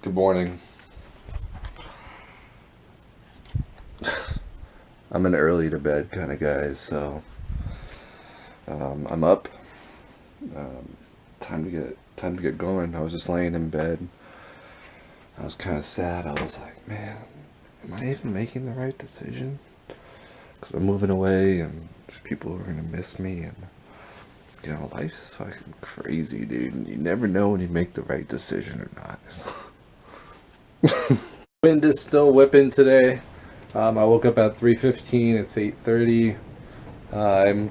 Good morning. I'm an early to bed kind of guy, so I'm up. Time to get going. I was just laying in bed. I was kind of sad. I was like, man, am I even making the right decision? Because I'm moving away, and there's people who are gonna miss me, and life's fucking crazy, dude. You never know when you make the right decision or not. Wind is still whipping today. I woke up at 3:15. It's 8:30. I've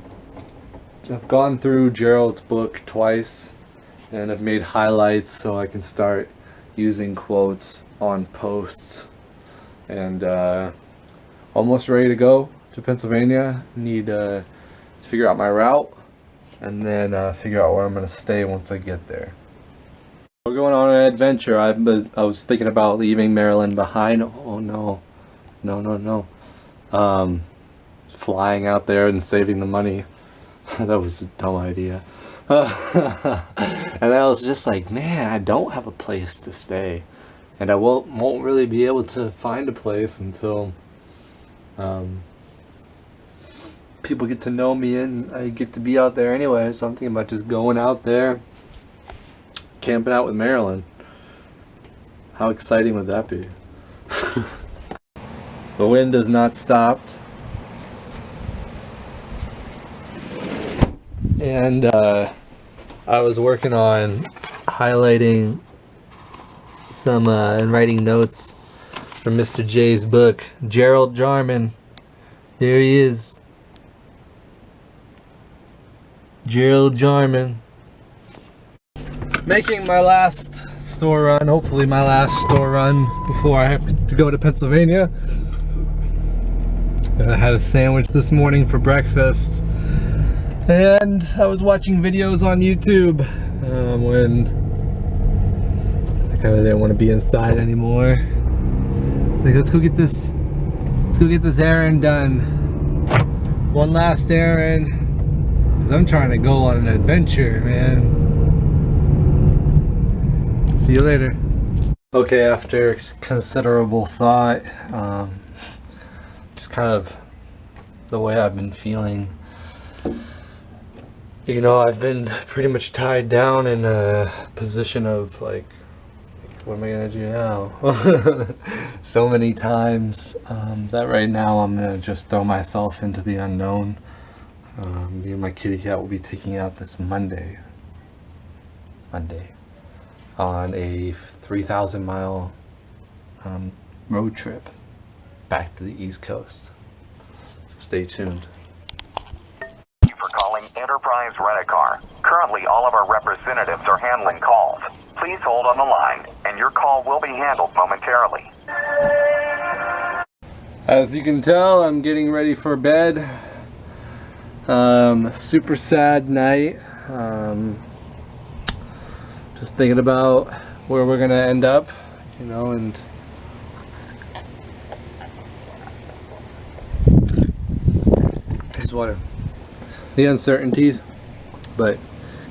gone through Gerald's book twice, and I've made highlights so I can start using quotes on posts. And almost ready to go to Pennsylvania. Need to figure out my route, and then figure out where I'm gonna stay once I get there. We're going on an adventure. I was thinking about leaving Maryland behind. Oh no. Flying out there and saving the money. That was a dumb idea. And I was just like, man, I don't have a place to stay. And I won't really be able to find a place until people get to know me and I get to be out there anyway. So I'm thinking about just going out there, camping out with Marilyn. How exciting would that be? The wind has not stopped. And I was working on highlighting some and writing notes from Mr. J's book. Gerald Jarman. There he is. Gerald Jarman. Making my last store run, hopefully my last store run before I have to go to Pennsylvania. I had a sandwich this morning for breakfast, and I was watching videos on YouTube when I kind of didn't want to be inside anymore. It's like, let's go get this errand done. One last errand, because I'm trying to go on an adventure, man. See you later. Okay, after considerable thought, just kind of the way I've been feeling. I've been pretty much tied down in a position of like, what am I gonna do now? So many times that right now I'm gonna just throw myself into the unknown. Me and my kitty cat will be taking out this Monday on a 3,000 mile road trip back to the East Coast. So stay tuned. Thank you for calling Enterprise Rent-A-Car. Currently, all of our representatives are handling calls. Please hold on the line, and your call will be handled momentarily. As you can tell, I'm getting ready for bed. Super sad night. Just thinking about where we're gonna end up, and here's water. The uncertainties, but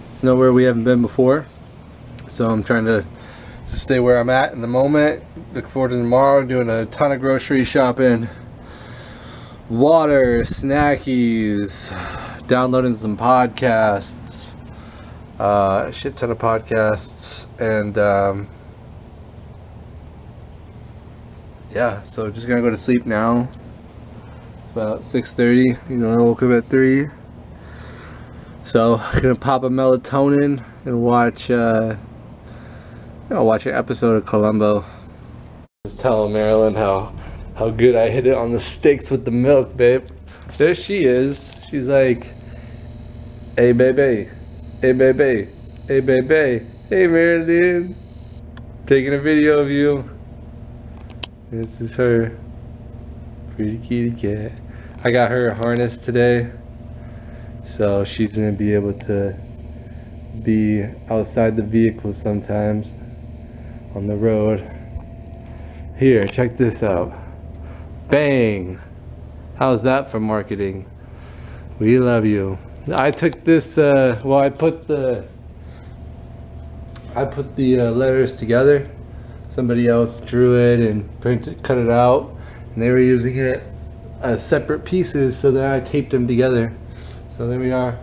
it's nowhere we haven't been before. So I'm trying to stay where I'm at in the moment. Look forward to tomorrow, doing a ton of grocery shopping, water, snackies, downloading some podcasts, a shit ton of podcasts, and yeah, so just gonna go to sleep now. It's about 6:30. I woke up at 3. So I'm gonna pop a melatonin and watch watch an episode of Columbo. Just telling Marilyn how good I hit it on the steaks with the milk, babe. There she is. She's like, hey baby, hey baby, hey baby, hey Marilyn. Taking a video of you. This is her. Pretty kitty cat. I got her a harness today, so she's gonna be able to be outside the vehicle sometimes on the road. Here, check this out. Bang! How's that for marketing? We love you. I took this, I put the letters together somebody else drew it and cut it out, and they were using it as separate pieces, so then I taped them together. So there we are.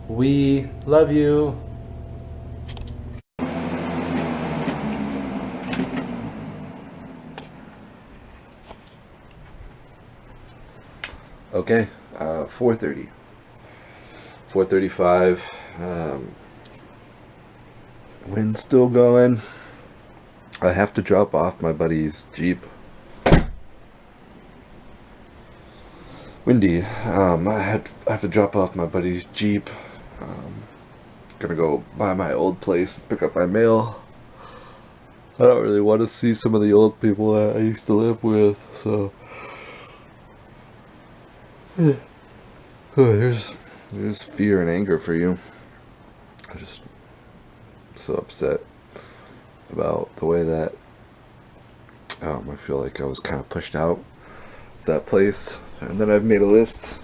We love you. Okay, 4:30. 4:35. Wind's still going. I have to drop off my buddy's Jeep. Windy. I have to drop off my buddy's Jeep. Gonna go by my old place, pick up my mail. I don't really want to see some of the old people that I used to live with, so there's fear and anger for you. I'm just so upset about the way that I feel like I was kind of pushed out of that place. And then I've made a list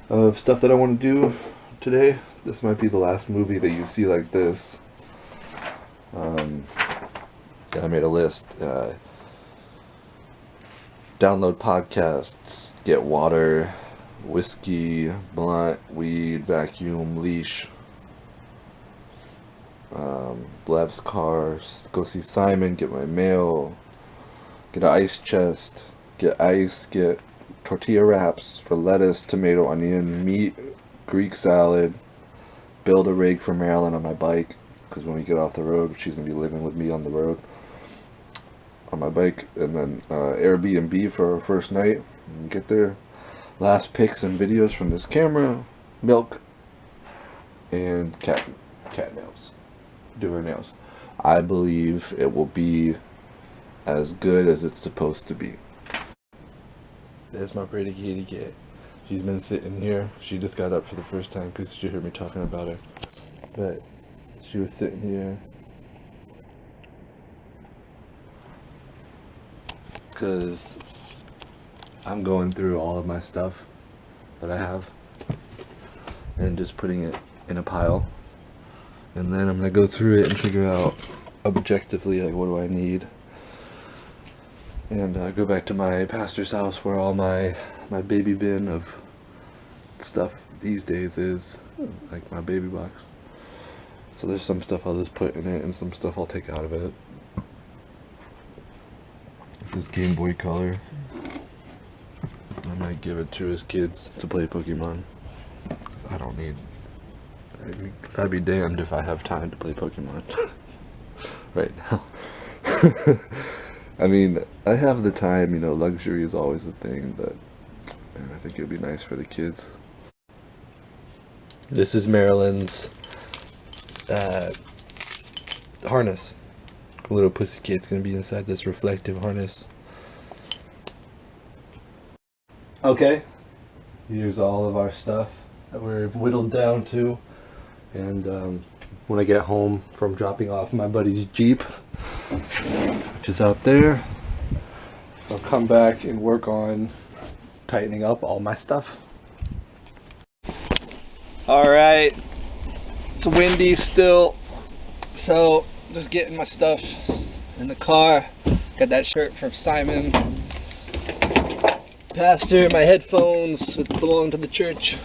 of stuff that I want to do today. This might be the last movie that you see like this. I made a list. Download podcasts, get water, whiskey, blunt, weed, vacuum, leash, Lev's car, go see Simon, get my mail, get an ice chest, get ice, get tortilla wraps for lettuce, tomato, onion, meat, Greek salad, build a rig for Marilyn on my bike, because when we get off the road, she's going to be living with me on the road, on my bike, and then Airbnb for our first night, and get there, last pics and videos from this camera, milk, and cat nails, do her nails. I believe it will be as good as it's supposed to be. There's my pretty kitty cat. She's been sitting here. She just got up for the first time because she heard me talking about her. But she was sitting here because I'm going through all of my stuff that I have and just putting it in a pile. And then I'm going to go through it and figure out objectively, like, what do I need? And go back to my pastor's house where all my baby bin of stuff these days is, like my baby box. So there's some stuff I'll just put in it and some stuff I'll take out of it. This Game Boy Color, I might give it to his kids to play Pokemon. I don't need, I'd be damned if I have time to play Pokemon right now. I mean, I have the time, you know, luxury is always a thing, but man, I think it would be nice for the kids. This is Marilyn's harness. A little pussycat's gonna be inside this reflective harness. Okay, here's all of our stuff that we've whittled down to, and when I get home from dropping off my buddy's Jeep, which is out there, I'll come back and work on tightening up all my stuff. Alright, it's windy still, so just getting my stuff in the car. Got that shirt from Simon, pastor, my headphones which belong to the church,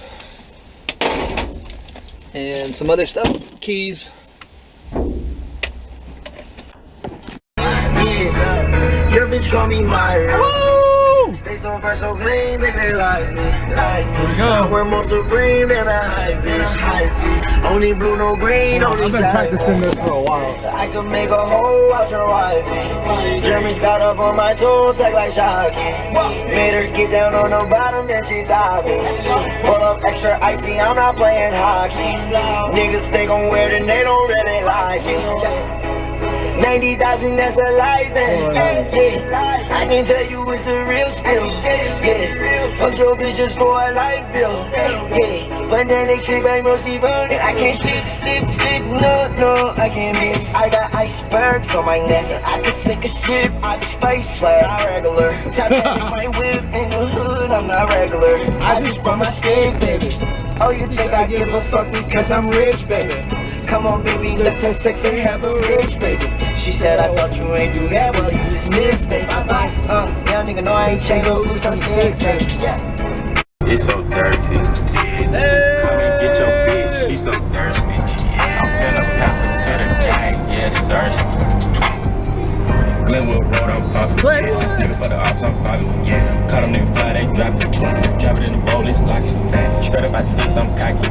and some other stuff, keys. Your bitch call me Myra. Stay so fresh, so clean, think they like me. I wear more supreme than a hype bitch. Only blue, no green, only I've been practicing this for a while. I could make a hole out your wife. Jeremy's got up on my toes, act like Shocky. Made her get down on the bottom, then she top me. Pull up extra icy, I'm not playing hockey. Niggas think I'm weird and they don't really like me. 90,000, that's a life, man. Yeah. I can tell you it's the real skill. Yeah. Fuck your bitches for a life bill. Yeah. But then they click back mostly burning. I can't sleep. No, I can't miss. I got icebergs on my neck. I can sink a ship out of space, like not regular. Top my whip in the hood, I'm not regular. I just brought my stick, baby. Oh, you think I give a fuck because I'm rich, baby? Come on, baby, let's have sex and have a rich, baby. She said, I thought you ain't do that, well, you dismissed, babe. Bye-bye. Young nigga know I ain't changed, no lose from six, babe. Yeah. It's so dirty. Come and get your bitch, she so thirsty. I'm finna pass her to the gang, yeah, it's thirsty. Glenwood Road, I'm poppin'. Nigga for the ops, I'm poppin'. Yeah, caught them niggas fly, they drop it. Drop it in the bowl, it's lock it. Straight up at 6, I'm cocky.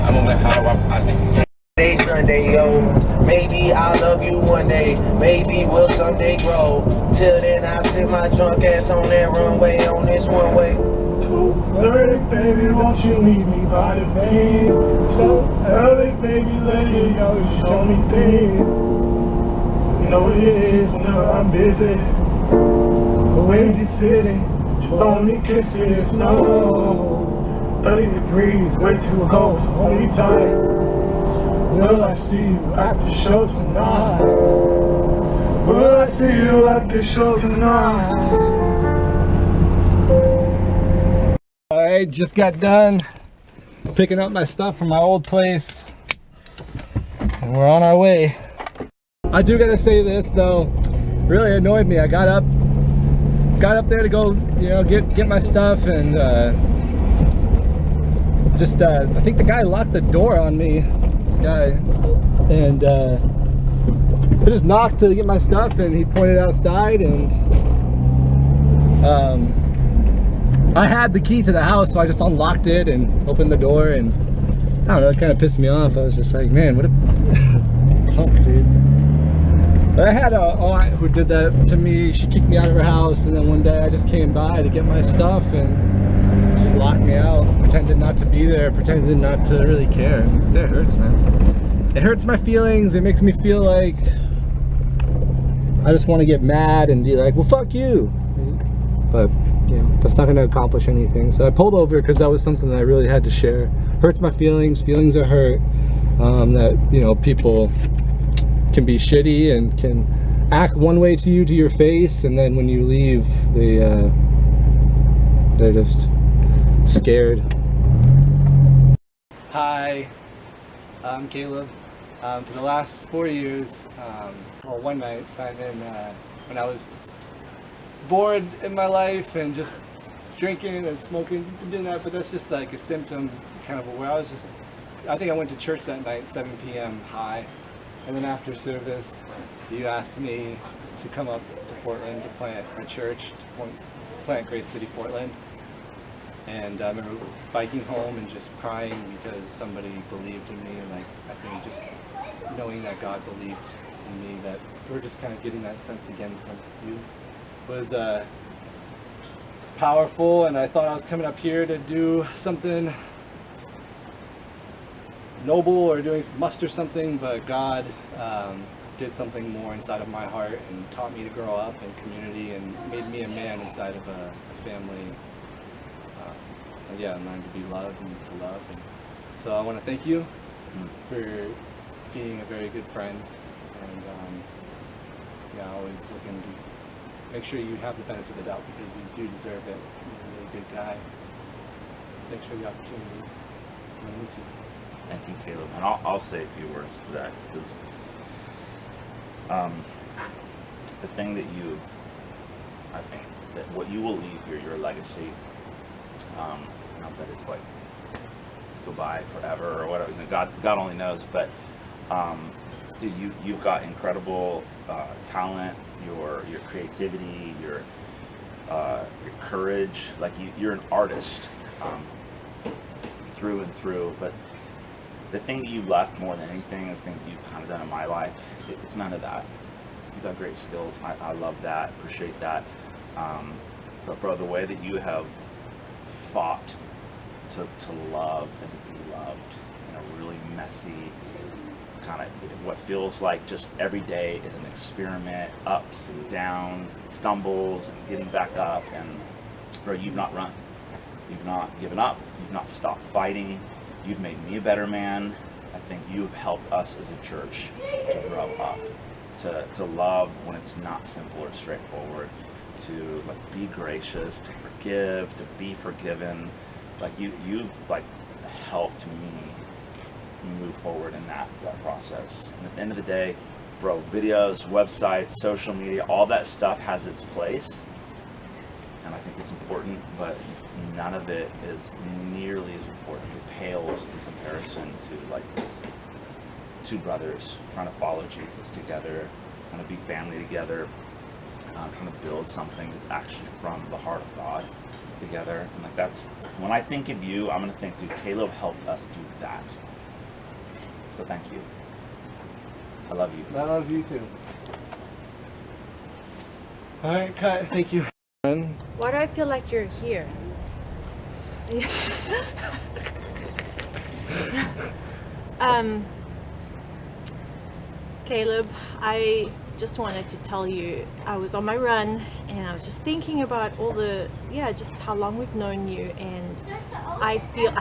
I'm moving hollow, I say, yeah. Day Sunday, yo. Maybe I'll love you one day. Maybe we'll someday grow. Till then, I sit my drunk ass on that runway on this one way. 2:30, baby, won't you leave me by the bay? So early, baby, let you know you show me things. You know it is till I'm busy. Windy city, lonely kisses, no. 30 degrees, way too cold, hold me tight. Will I see you at the show tonight? Will I see you at the show tonight? Alright, just got done picking up my stuff from my old place and we're on our way. I do gotta say this though, really annoyed me. I got up there to go, you know, get my stuff and I think the guy locked the door on me, this guy, and I just knocked to get my stuff and he pointed outside and I had the key to the house, so I just unlocked it and opened the door, and I don't know, it kind of pissed me off. I was just like, man, what a punk, dude. But I had a aunt who did that to me. She kicked me out of her house, and then one day I just came by to get my stuff, and she locked me out, pretended not to be there, pretended not to really care. That hurts, man. It hurts my feelings. It makes me feel like I just want to get mad and be like, well, fuck you. But you know, that's not going to accomplish anything. So I pulled over because that was something that I really had to share. Hurts my feelings. Feelings are hurt. That, you know, people can be shitty and can act one way to you to your face, and then when you leave, they're just scared. Hi, I'm Caleb. For the last 4 years, well, one night signed in when I was bored in my life and just drinking and smoking and doing that, but that's just like a symptom kind of where I think I went to church that night, 7 p.m. high, and then after service you asked me to come up to Portland to plant a church, to plant Grace City, Portland, and I remember biking home and just crying because somebody believed in me, and like I think just knowing that God believed in me, that we're just kind of getting that sense again from you was powerful, and I thought I was coming up here to do something noble or muster something, but God did something more inside of my heart and taught me to grow up in community and made me a man inside of a family. And yeah, I'm learning to be loved and to love. And so I want to thank you for being a very good friend, and yeah, always looking to make sure you have the benefit of the doubt because you do deserve it. You're a really good guy. Thanks for the opportunity. I miss you. Thank you, Caleb. And I'll say a few words to that because the thing that I think that what you will leave here, your legacy, not that it's like goodbye forever or whatever. God only knows, but dude, you've got incredible talent. Your creativity, your courage, like you're an artist through and through. But the thing that you left more than anything, the thing that you've kind of done in my life, it's none of that. You've got great skills. I love that, appreciate that. But bro, the way that you have fought to love and to be loved in a really messy, kind of what feels like just every day is an experiment, ups and downs, and stumbles, and getting back up. And bro, you've not run, you've not given up, you've not stopped fighting. You've made me a better man. I think you've helped us as a church to grow up, to love when it's not simple or straightforward, to like be gracious, to forgive, to be forgiven. Like you like helped me move forward in that process. And at the end of the day, bro, videos, websites, social media, all that stuff has its place, and I think it's important, but none of it is nearly as important. It pales in comparison to like two brothers trying to follow Jesus together, trying to be family together, trying to build something that's actually from the heart of God together. And like that's, when I think of you, I'm gonna think, dude, Caleb helped us do that. So thank you. I love you. I love you too. All right, cut. Thank you. Why do I feel like you're here? Caleb, I just wanted to tell you I was on my run and I was just thinking about all the, just how long we've known you, and I feel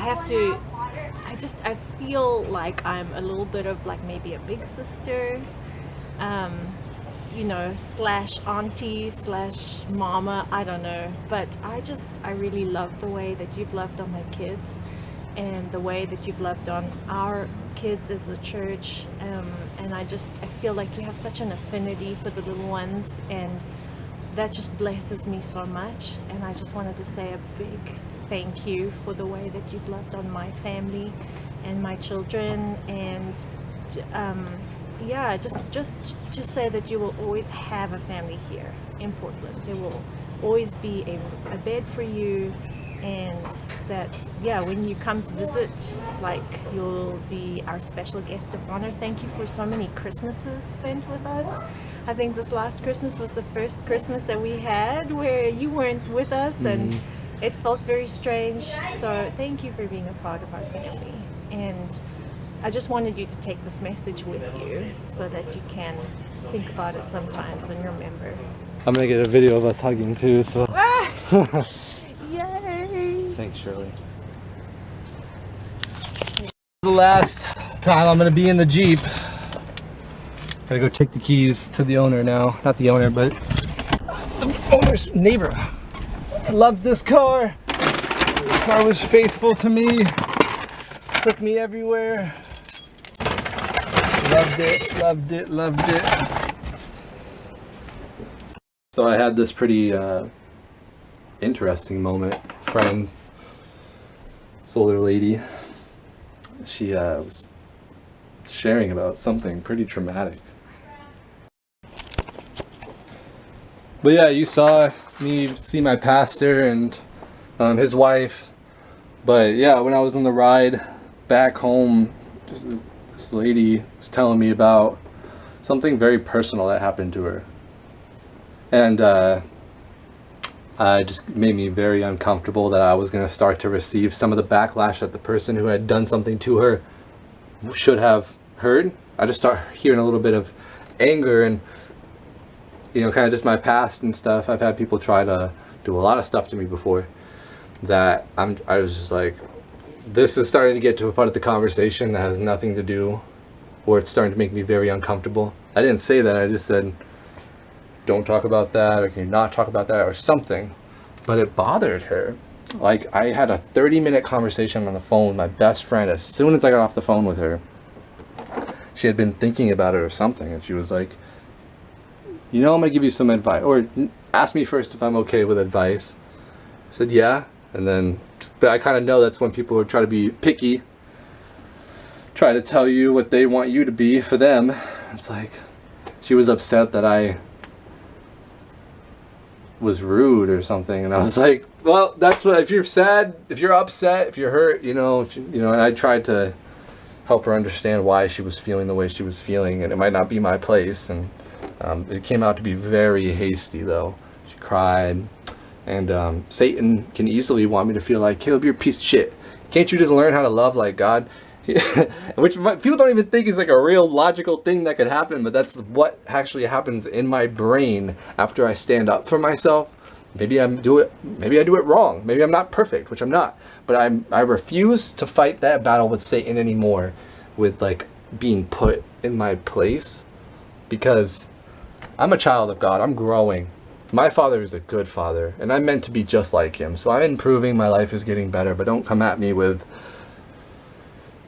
I feel like I'm a little bit of like maybe a big sister, you know, slash auntie slash mama, I don't know, but I really love the way that you've loved on my kids and the way that you've loved on our kids as a church, and I feel like you have such an affinity for the little ones, and that just blesses me so much. And I just wanted to say a big thank you for the way that you've loved on my family and my children, and just say that you will always have a family here in Portland. There will always be a bed for you, and that when you come to visit, like, you'll be our special guest of honor. Thank you for so many Christmases spent with us. I think this last Christmas was the first Christmas that we had where you weren't with us, and it felt very strange. So thank you for being a part of our family, and I just wanted you to take this message with you so that you can think about it sometimes and remember. I'm gonna get a video of us hugging too, so. Yay! Thanks, Shirley. The last time I'm gonna be in the Jeep. Gotta go take the keys to the owner now. Not the owner, but the owner's neighbor. I love this car. The car was faithful to me. Took me everywhere. Loved it, loved it, loved it. So I had this pretty interesting moment. Friend, this older lady, she was sharing about something pretty traumatic. But yeah, you saw me see my pastor and his wife. But yeah, when I was on the ride back home, just this lady was telling me about something very personal that happened to her. And it just made me very uncomfortable that I was going to start to receive some of the backlash that the person who had done something to her should have heard. I just start hearing a little bit of anger and, you know, kind of just my past and stuff. I've had people try to do a lot of stuff to me before that I was just like, this is starting to get to a part of the conversation that has nothing to do, or it's starting to make me very uncomfortable. I didn't say that, I just said, don't talk about that, or can you not talk about that, or something. But it bothered her. Like, I had a 30-minute conversation on the phone with my best friend. As soon as I got off the phone with her, she had been thinking about it or something, and she was like, you know, I'm gonna give you some advice, or ask me first if I'm okay with advice. I said yeah, and then, but I kind of know that's when people would try to be picky, try to tell you what they want you to be for them. It's like, she was upset that I was rude or something, and I was like, well, that's what, if you're sad, if you're upset, if you're hurt, you know, and I tried to help her understand why she was feeling the way she was feeling, and it might not be my place, and it came out to be very hasty though. She cried, and Satan can easily want me to feel like, Caleb, you're a piece of shit. Can't you just learn how to love like God? Which people don't even think is like a real logical thing that could happen, but that's what actually happens in my brain after I stand up for myself. Maybe I do it wrong. Maybe I'm not perfect, which I'm not. But I refuse to fight that battle with Satan anymore, with like being put in my place, because I'm a child of God. I'm growing. My father is a good father, and I'm meant to be just like him. So I'm improving. My life is getting better. But don't come at me with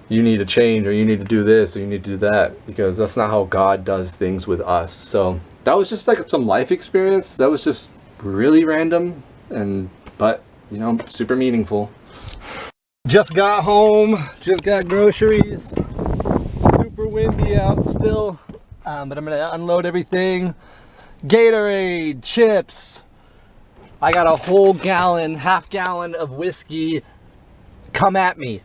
you need to change, or you need to do this, or you need to do that, because that's not how God does things with us. So that was just like some life experience that was just really random, but you know, super meaningful. Just got home, just got groceries. Super windy out still, but I'm gonna unload everything. Gatorade, chips. I got a whole gallon, half gallon of whiskey. Come at me.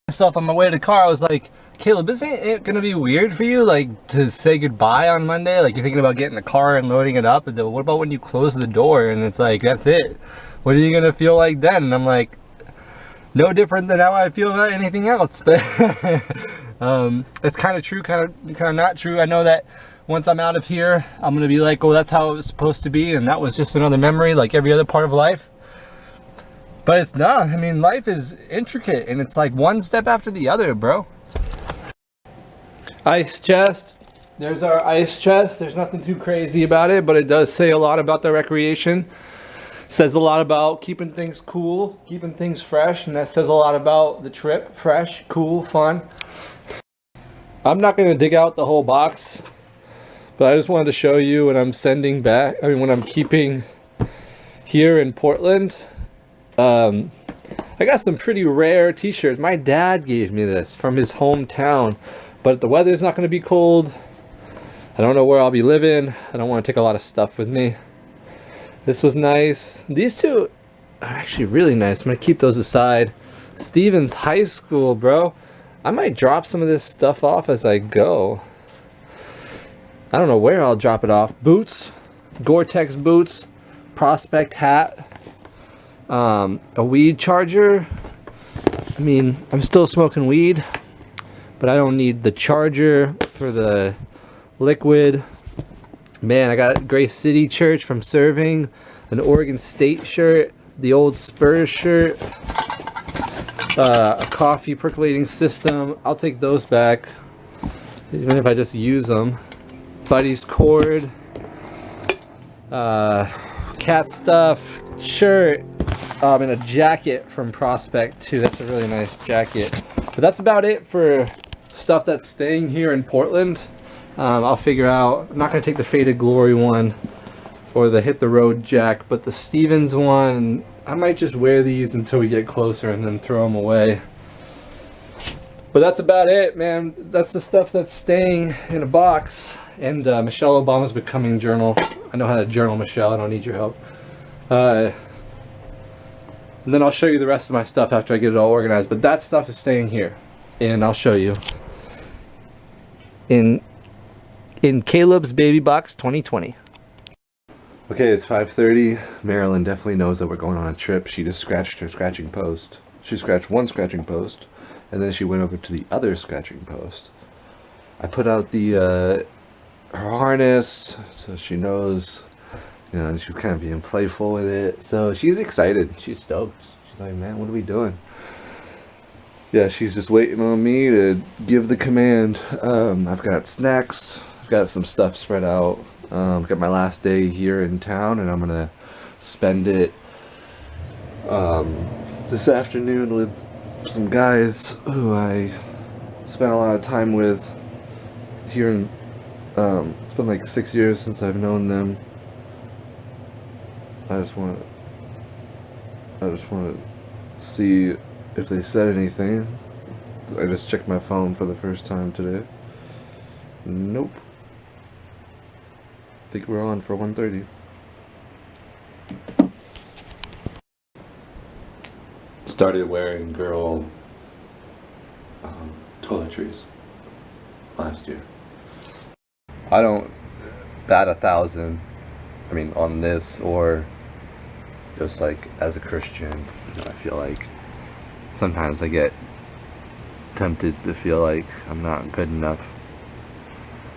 Myself on my way to the car, I was like, Caleb, isn't it gonna be weird for you, like, to say goodbye on Monday? Like, you're thinking about getting the car and loading it up, and then what about when you close the door and it's like, that's it? What are you gonna feel like then? And I'm like, no different than how I feel about anything else. But it's kind of true, kind of not true. I know that once I'm out of here, I'm gonna be like, oh, that's how it was supposed to be, and that was just another memory like every other part of life. But it's not. I mean, life is intricate, and it's like one step after the other, bro. Ice chest. There's our ice chest. There's nothing too crazy about it, but it does say a lot about the recreation. Says a lot about keeping things cool, keeping things fresh, and that says a lot about the trip. Fresh, cool, fun. I'm not going to dig out the whole box, but I just wanted to show you when I'm sending back, when I'm keeping here in Portland. I got some pretty rare t-shirts. My dad gave me this from his hometown, but the weather's not going to be cold. I don't know where I'll be living. I don't want to take a lot of stuff with me. This was nice. These two are actually really nice. I'm going to keep those aside. Stevens High School, bro. I might drop some of this stuff off as I go. I don't know where I'll drop it off. Boots, Gore-Tex boots, Prospect hat. A weed charger. I mean, I'm still smoking weed, but I don't need the charger for the liquid. Man, I got Grace City Church from serving, an Oregon State shirt, the old Spurs shirt, a coffee percolating system. I'll take those back, even if I just use them. Buddy's cord, cat stuff, shirt. And a jacket from Prospect too. That's a really nice jacket. But that's about it for stuff that's staying here in Portland. I'll figure out. I'm not going to take the Faded Glory one or the Hit the Road Jack, but the Stevens one, I might just wear these until we get closer and then throw them away. But that's about it, man. That's the stuff that's staying in a box. And Michelle Obama's becoming journal. I know how to journal, Michelle. I don't need your help. And then I'll show you the rest of my stuff after I get it all organized. But that stuff is staying here. And I'll show you. In Caleb's Baby Box 2020. Okay, it's 5:30. Marilyn definitely knows that we're going on a trip. She just scratched her scratching post. She scratched one scratching post. And then she went over to the other scratching post. I put out the her harness so she knows. You know, she was kind of being playful with it. So she's excited. She's stoked. She's like, man, what are we doing? Yeah, she's just waiting on me to give the command. I've got snacks. I've got some stuff spread out. Got my last day here in town, and I'm going to spend it this afternoon with some guys who I spent a lot of time with here in... it's been like 6 years since I've known them. I just want to see if they said anything. I just checked my phone for the first time today. Nope. I think we're on for 1:30. Started wearing girl toiletries last year. I don't bat 1,000. I mean, on this, or just like as a Christian, I feel like sometimes I get tempted to feel like I'm not good enough.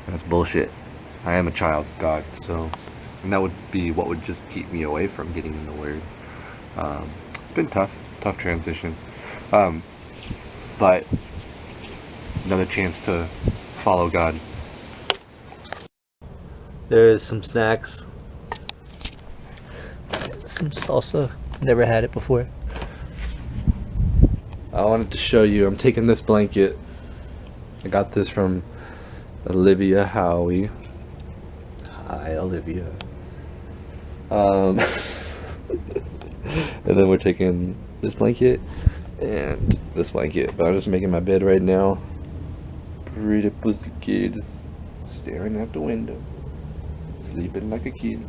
That's bullshit. I am a child of God, so, and that would be what would just keep me away from getting in the Word. It's been tough transition, but another chance to follow God. There's some snacks, some salsa. Never had it before. I wanted to show you, I'm taking this blanket. I got this from Olivia Howie. Hi, Olivia. And then we're taking this blanket and this blanket. But I'm just making my bed right now. Pretty pussy kid just staring out the window, sleeping like a kid.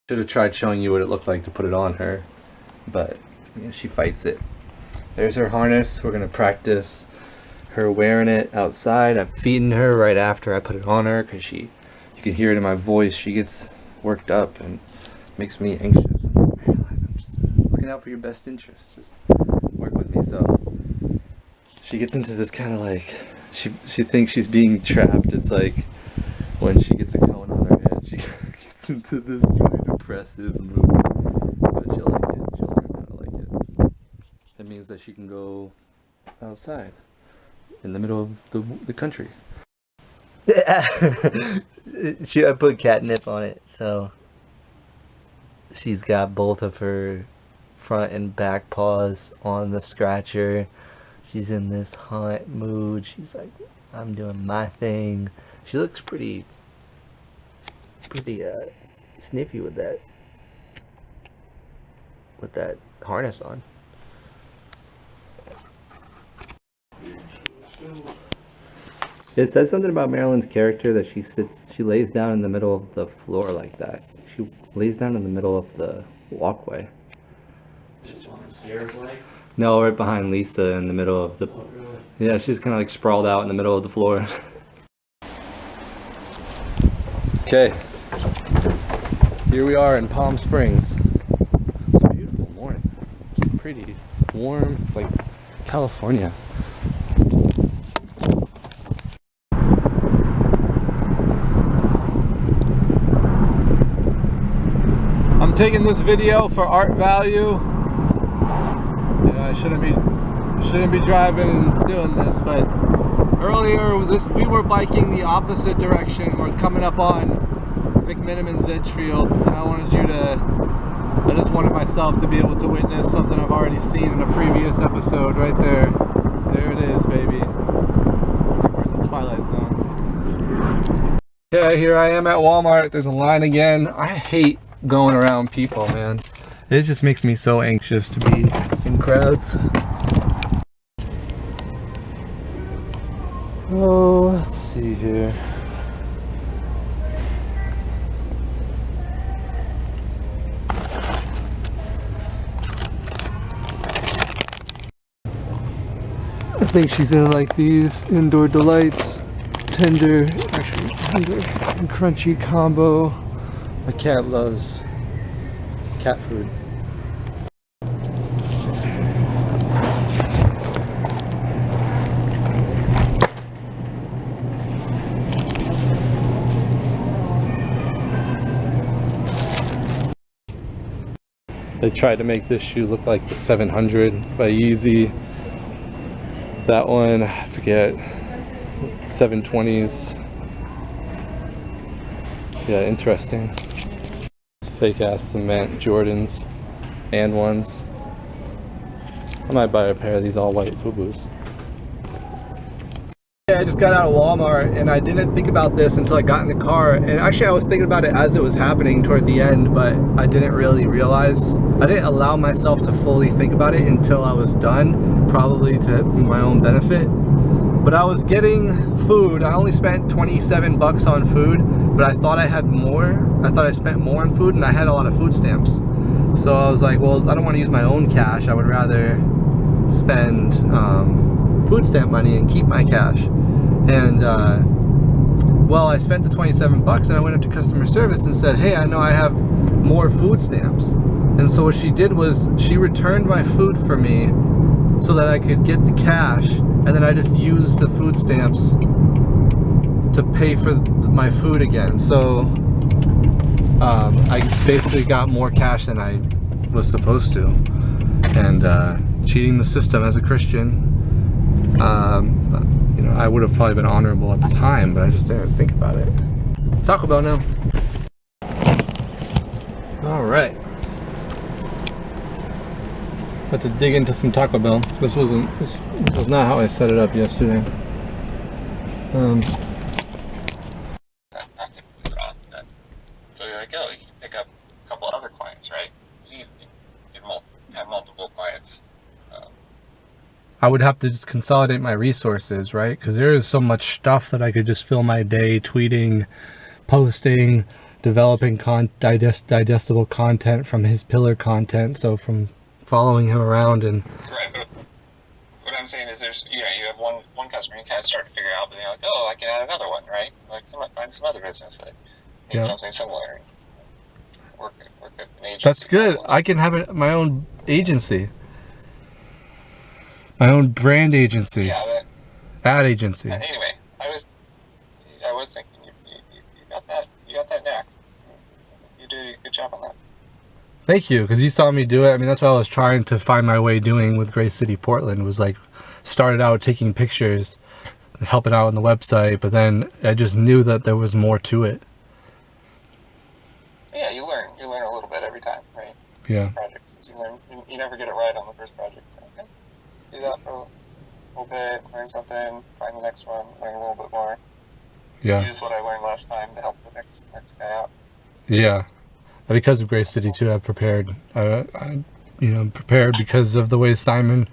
Should have tried showing you what it looked like to put it on her, but yeah, she fights it. There's her harness. We're gonna practice her wearing it outside. I'm feeding her right after I put it on her because you can hear it in my voice. She gets worked up and makes me anxious. I'm just looking out for your best interest. Just work with me. So she gets into this kind of like, she thinks she's being trapped. It's like when she gets a cone on her head, she gets into this really depressive mood. But she'll like it. She'll learn how to like it. That means that she can go outside in the middle of the country. I put catnip on it, so she's got both of her front and back paws on the scratcher. She's in this hunt mood. She's like, I'm doing my thing. She looks pretty sniffy with that harness on. It says something about Marilyn's character that she lays down in the middle of the floor like that. She lays down in the middle of the walkway. On the stairs, like? No, right behind Lisa in the middle of the... Oh, really? Yeah, she's kind of like sprawled out in the middle of the floor. Okay. Here we are in Palm Springs. It's a beautiful morning. It's pretty warm. It's like California. I'm taking this video for art value. I shouldn't be driving and doing this, but earlier we were biking the opposite direction. We're coming up on McMiniman's Edgefield, and I just wanted myself to be able to witness something I've already seen in a previous episode. Right there. There it is, baby. We're in the Twilight Zone. Okay, here I am at Walmart. There's a line again. I hate going around people, man. It just makes me so anxious to be in crowds. Oh, let's see here. I think she's gonna like these Indoor Delights tender and crunchy combo. My cat loves cat food. They tried to make this shoe look like the 700 by Yeezy. That one, I forget, 720s. Yeah, interesting. Fake ass cement Jordans and ones. I might buy a pair of these all white FUBUs. Yeah, I just got out of Walmart and I didn't think about this until I got in the car. And actually I was thinking about it as it was happening toward the end, but I didn't really realize. I didn't allow myself to fully think about it until I was done, probably for my own benefit. But I was getting food. I only spent 27 bucks on food, but I thought I had more. I thought I spent more on food and I had a lot of food stamps. So I was like, well, I don't want to use my own cash. I would rather spend food stamp money and keep my cash. And well, I spent the 27 bucks and I went up to customer service and said, hey, I know I have more food stamps. And so what she did was she returned my food for me so that I could get the cash, and then I just used the food stamps to pay for my food again. So I just basically got more cash than I was supposed to, and cheating the system as a Christian. You know, I would have probably been honorable at the time, but I just didn't think about it. Taco Bell now. All right. Had to dig into some Taco Bell. This was not how I set it up yesterday. So you're like, oh, you can pick up a couple other clients, right? So you have multiple clients. I would have to just consolidate my resources, right? Because there is so much stuff that I could just fill my day tweeting, posting, developing digestible content from his pillar content. So from following him around and Right, but what I'm saying is there's, you have one customer you kind of start to figure out, but you're like, oh, I can add another one, right? Like find some other business that needs something similar. And work at an agency. that's good. I can have my own agency. My own brand agency. Yeah, Ad agency. anyway, I was thinking you got that knack. You did a good job on that. Thank you, because you saw me do it. I mean, that's what I was trying to find my way doing with Gray City, Portland, was like, started out taking pictures, helping out on the website, but then I just knew that there was more to it. Yeah, you learn a little bit every time, right? Yeah. Projects, you never get it right on the first project. Okay, do that for a little bit, learn something, find the next one, learn a little bit more. Yeah. Use what I learned last time to help the next guy out. Yeah. Because of Gray City too, I've prepared. Prepared because of the way Simon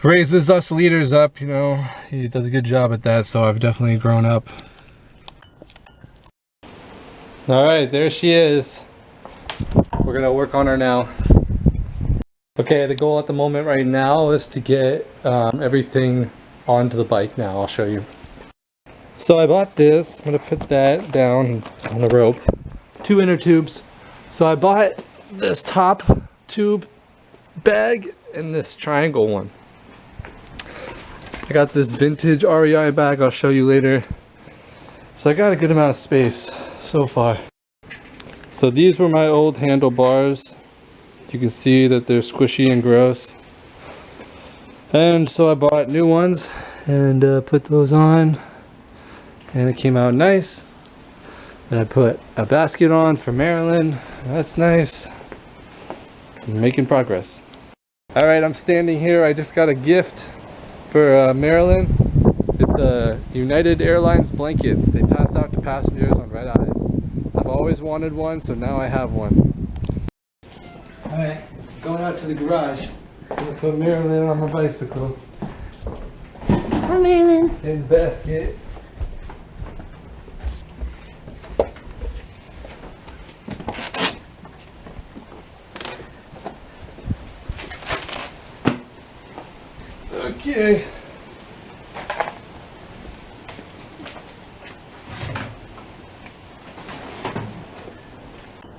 raises us leaders up. He does a good job at that. So I've definitely grown up. All right, there she is. We're gonna work on her now. Okay, the goal at the moment right now is to get everything onto the bike now. I'll show you. So I bought this. I'm gonna put that down on the rope. 2 inner tubes. So I bought this top tube bag and this triangle one. I got this vintage REI bag I'll show you later. So I got a good amount of space so far. So these were my old handlebars. You can see that they're squishy and gross. And so I bought new ones and put those on, and it came out nice. And I put a basket on for Marilyn. That's nice. I'm making progress. All right, I'm standing here. I just got a gift for Marilyn. It's a United Airlines blanket they passed out to passengers on red eyes. I've always wanted one, so now I have one. All right, going out to the garage. I'm gonna put Marilyn on my bicycle. Hi, Marilyn. In the basket. Okay.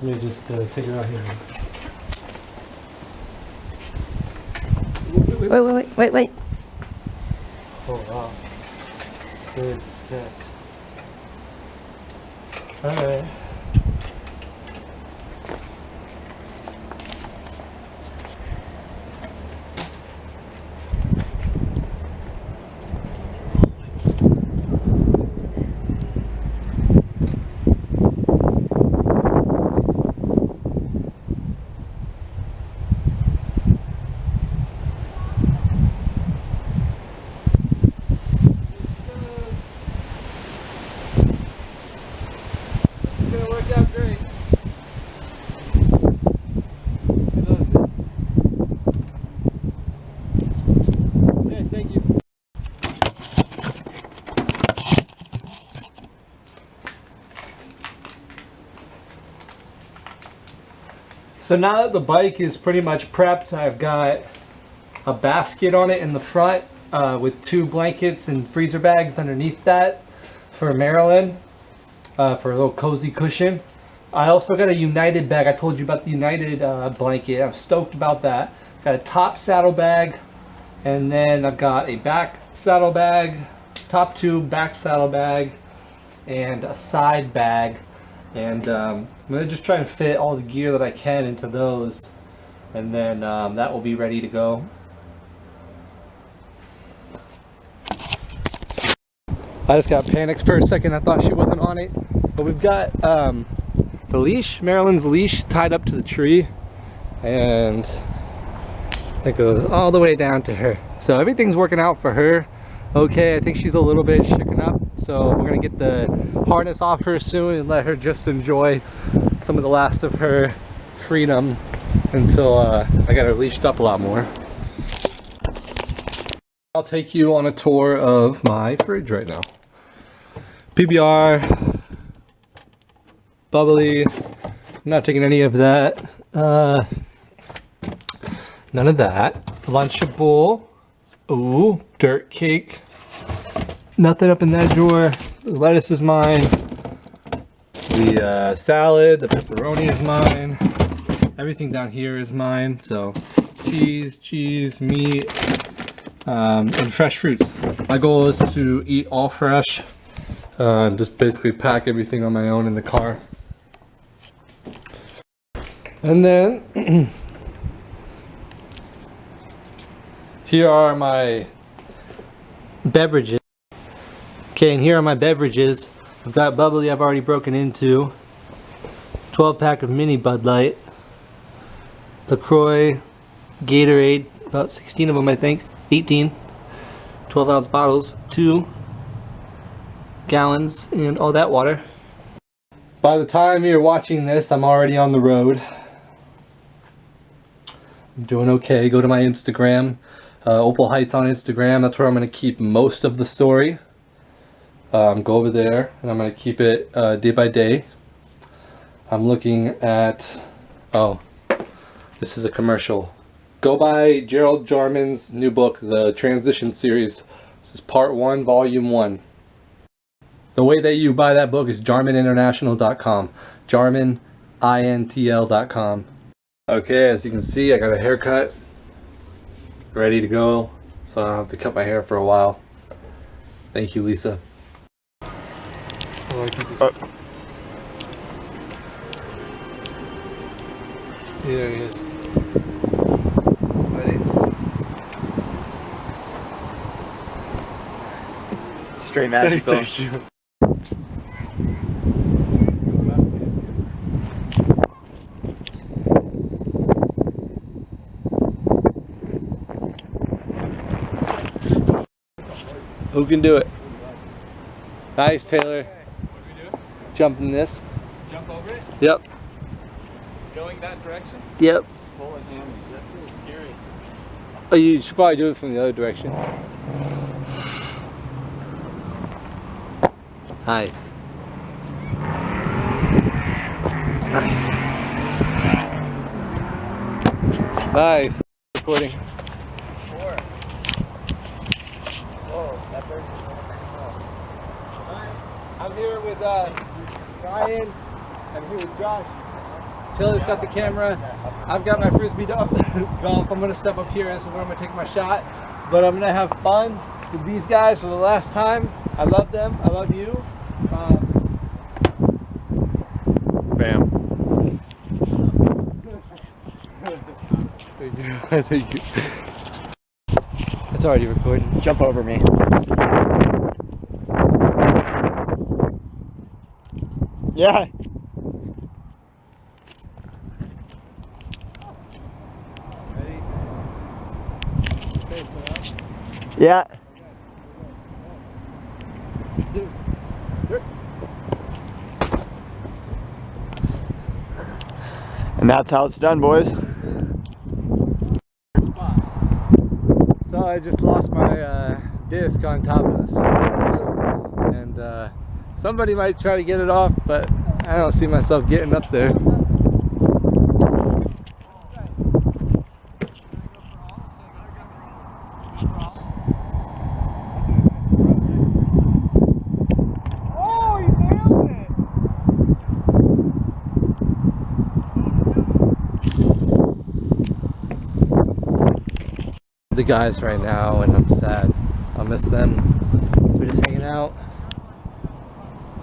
Let me just take her out here. Wait. Oh wow. Good set. Alright. It's gonna work out great. She loves it. Okay, thank you. So now that the bike is pretty much prepped, I've got a basket on it in the front with 2 blankets and freezer bags underneath that for Marilyn. For a little cozy cushion. I also got a United bag. I told you about the United blanket. I'm stoked about that. Got a top saddle bag And then I've got a back saddlebag, top tube back saddlebag, and a side bag. And I'm gonna just try and fit all the gear that I can into those, and then that will be ready to go. I just got panicked for a second. I thought she wasn't on it, but we've got the leash, Marilyn's leash, tied up to the tree, and it goes all the way down to her. So everything's working out for her. Okay, I think she's a little bit shaken up, so we're gonna get the harness off her soon and let her just enjoy some of the last of her freedom until I got her leashed up a lot more. I'll take you on a tour of my fridge right now. PBR, bubbly, I'm not taking any of that. None of that. Lunchable. Ooh, dirt cake. Nothing up in that drawer. The lettuce is mine. The salad, the pepperoni is mine. Everything down here is mine. So cheese, meat, and fresh fruits. My goal is to eat all fresh. Just basically pack everything on my own in the car. And then here are my beverages. Okay, and here are my beverages. I've got bubbly I've already broken into. 12 pack of mini Bud Light. LaCroix, Gatorade, about 16 of them I think. 18. 12 ounce bottles, 2 gallons, and all that water. By the time you're watching this, I'm already on the road. I'm doing okay. Go to my Instagram. Opal Heights on Instagram. That's where I'm going to keep most of the story. Go over there and I'm going to keep it day by day. I'm looking at, oh, this is a commercial. Go buy Gerald Jarman's new book, The Transition Series. This is part 1, volume 1. The way that you buy that book is jarmaninternational.com. jarmanintl.com. Okay, as you can see, I got a haircut ready to go, so I don't have to cut my hair for a while. Thank you, Lisa. There he is. Ready? Straight magical. Thank you. Who can do it? Nice, Taylor. What do we do? Jump in this. Jump over it? Yep. Going that direction? Yep. Pulling him. That feels scary. Oh, you should probably do it from the other direction. Nice. Nice. Nice. Recording. 4. Whoa, that bird just went up. I'm here with Ryan. I'm here with Josh. Taylor's got the camera. I've got my frisbee golf. I'm gonna step up here. This is where I'm gonna take my shot. But I'm gonna have fun with these guys for the last time. I love them. I love you. Bam. Thank you. Thank you. It's already recording. Jump over me. Yeah. Yeah. And that's how it's done, boys. So I just lost my disc on top of this roof, and somebody might try to get it off, but I don't see myself getting up there. The guys right now, and I'm sad. I'll miss them. We're just hanging out,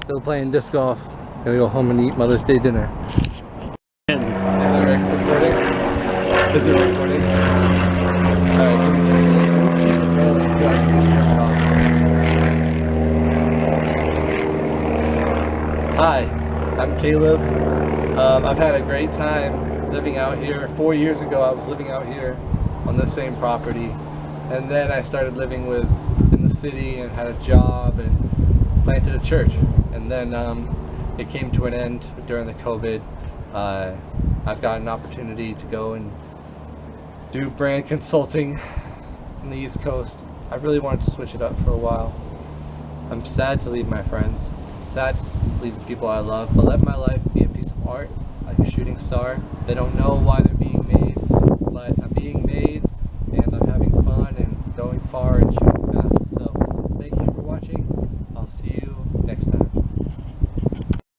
still playing disc golf. Gonna go home and eat Mother's Day dinner. Is it recording? Is it recording? Alright, give me a minute. We'll keep it rolling. Yeah, I can just turn it off. Hi, I'm Caleb. I've had a great time living out here. 4 years ago I was living out here on the same property, and then I started living in the city and had a job and planted a church, and then it came to an end during the COVID. I've got an opportunity to go and do brand consulting on the East Coast. I really wanted to switch it up for a while. I'm sad to leave my friends, sad to leave the people I love, but let my life be a piece of art, like a shooting star. They don't know why they're being made, but I'm being made, and I'm having fun and going far and shooting fast. So thank you for watching. I'll see you